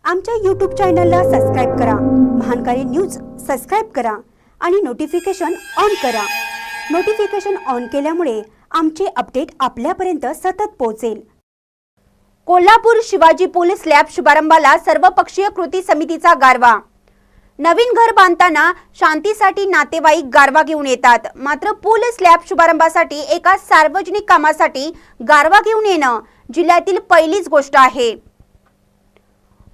आमच्या YouTube चॅनलला subscribe करा, महानकारी न्यूज सबस्क्राइब करा आणि नोटिफिकेशन ऑन करा। नोटिफिकेशन ऑन केल्यामुळे आमचे अपडेट आपल्यापर्यंत सतत पोहोचेल। कोल्हापूर शिवाजी पूल स्लॅब शुभारंभाला सर्वपक्षीय कृती समितीचा गारवा। नवीन घर बांधताना शांतीसाठी नातेवाईक गारवा घेऊन येतात, मात्र पूल स्लॅब शुभारंभासाठी एका सार्वजनिक कामासाठी गारवा घेऊन येणं जिल्ह्यातील पहिलीच गोष्ट आहे।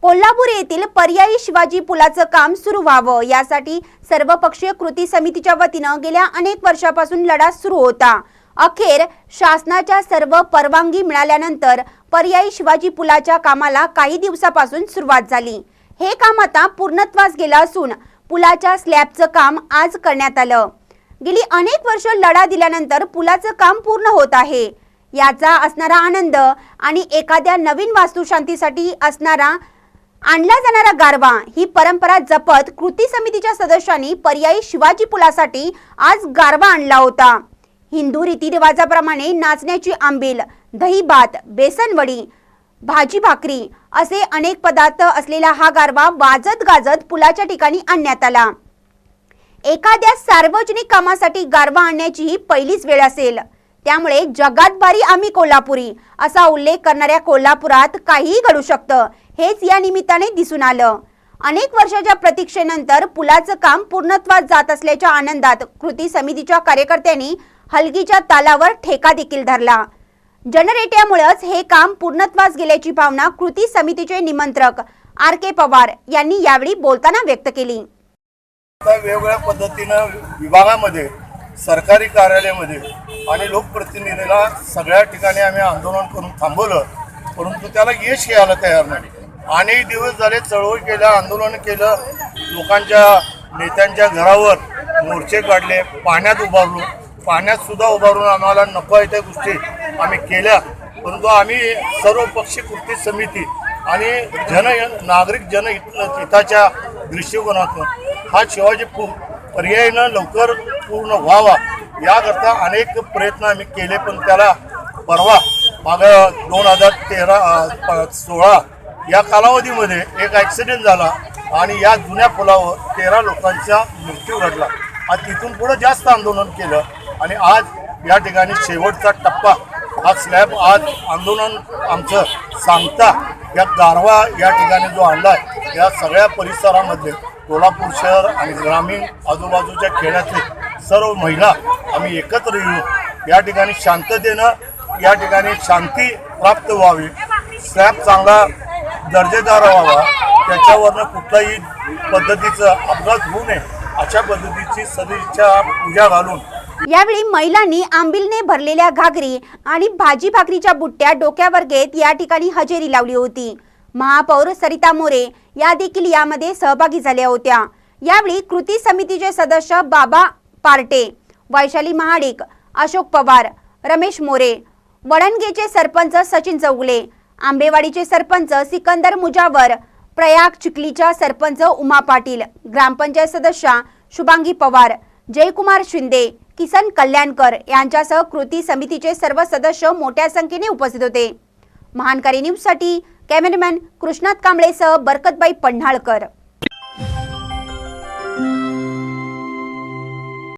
कोल्हापूर येथील पर्यायी शिवाजी पुलाचं काम सुरू व्हावं यासाठी सर्वपक्षीय कृती समितीच्या वतीनं गेल्या अनेक वर्षापासून लढा सुरू होता। अखेर शासनाच्या सर्व परवानगी मिळाल्यानंतर पर्यायी शिवाजी पुलाच्या कामाला काही दिवसापासून सुरुवात झाली। हे काम आता पूर्णत्वास गेलं असून पुलाच्या स्लॅबचं काम आज करण्यात आलं। गेली अनेक वर्ष लढा दिल्यानंतर पुलाचं काम पूर्ण होत आहे। याचा असणारा आनंद आणि एखाद्या नवीन वास्तुशांतीसाठी असणारा आणला जाणारा गारवा ही परंपरा जपत कृती समितीच्या सदस्यांनी पर्यायी शिवाजी पुलासाठी आज गारवा आणला होता। हिंदू रीतिरिवाजाप्रमाणे नाचण्याची आंबील, दही भात, बेसनवडी, भाजी भाकरी असे अनेक पदार्थ असलेला हा गारवा वाजत गाजत पुलाच्या ठिकाणी आणण्यात आला। एखाद्या सार्वजनिक कामासाठी गारवा आणण्याची ही पहिलीच वेळ असेल, त्यामुळे जगात बारी आम्ही कोल्हापुरी असा उल्लेख करणाऱ्या कोल्हापुरात काहीही घडू शकतं, हेच या निमित्ताने दिसून आलं। अनेक वर्षाच्या प्रतीक्षेनंतर पुलाचं काम पूर्णत्वास जात असल्याच्या आनंदात कृती समितीच्या कार्यकर्त्यांनी हलगीच्या तालावर ठेका देखील धरला। जनरेट्यामुळेच हे काम पूर्णत्वास गेल्याची भावना कृती समितीचे निमंत्रक RK पवार यांनी यावेळी बोलताना व्यक्त केली। वेगवेगळ्या पद्धतीनं विभागामध्ये, सरकारी कार्यालयामध्ये आणि लोकप्रतिनिधीला सगळ्या ठिकाणी आम्ही आंदोलन करून थांबवलं, परंतु त्याला यश यायला तयार नाही। अनेक दिवस झाले चळवळ केलं, आंदोलन केलं, लोकांच्या नेत्यांच्या घरावर मोर्चे काढले, पाण्यात उभारलो, पाण्यात सुद्धा उभारून आम्हाला नको आहे त्या गोष्टी आम्ही केल्या। परंतु आम्ही सर्वपक्षीय कृती समिती आणि नागरिक जनहिताच्या दृष्टिकोनातून हा शिवाजी पूल पर्यायीनं लवकर पूर्ण व्हावा याकरता अनेक प्रयत्न आम्ही केले, पण त्याला परवा मागं 2013-16 या कालावधीमध्ये एक ॲक्सिडेंट झाला आणि या जुन्या पुलावर 13 लोकांचा मृत्यू घडला। आणि तिथून पुढे जास्त आंदोलन केलं आणि आज या ठिकाणी शेवटचा टप्पा हा स्लॅब आज आंदोलन आमचं सांगता या गारवा या ठिकाणी जो आणला आहे, या सगळ्या परिसरामध्ये कोल्हापूर शहर आणि ग्रामीण आजूबाजूच्या खेड्यातले सर्व महिला आम्ही एकत्र येऊन या ठिकाणी शांततेनं या ठिकाणी शांती प्राप्त व्हावी, स्लॅब चांगला दर्जेदार व्हावा, त्याच्यावरनं कुठल्याही पद्धतीचं अपघात होऊ नये अशा पद्धतीची सदिच्छा पूजा घालून यावेळी महिलांनी आंबीलने भरलेल्या घागरी आणि भाजी भाकरीच्या बुट्ट्या डोक्यावर घेत या ठिकाणी हजेरी लावली होती। महापौर सरिता मोरे या देखील यामध्ये सहभागी झाल्या होत्या। यावेळी कृती समितीचे सदस्य बाबा पार्टे, वैशाली महाडिक, अशोक पवार, रमेश मोरे, वडणगेचे सरपंच सचिन चौगुले, आंबेवाडीचे सरपंच सिकंदर मुजावर, प्रयाग चिखलीच्या सरपंच उमा पाटील, ग्रामपंचायत सदस्य शुभांगी पवार, जयकुमार शिंदे, किसन कल्याणकर यांच्यासह कृती समितीचे सर्व सदस्य मोठ्या संख्येने उपस्थित होते। महानकारी न्यूजसाठी कॅमेरामॅन कृष्णात कांबळेसह बरकतबाई पन्हाळकर।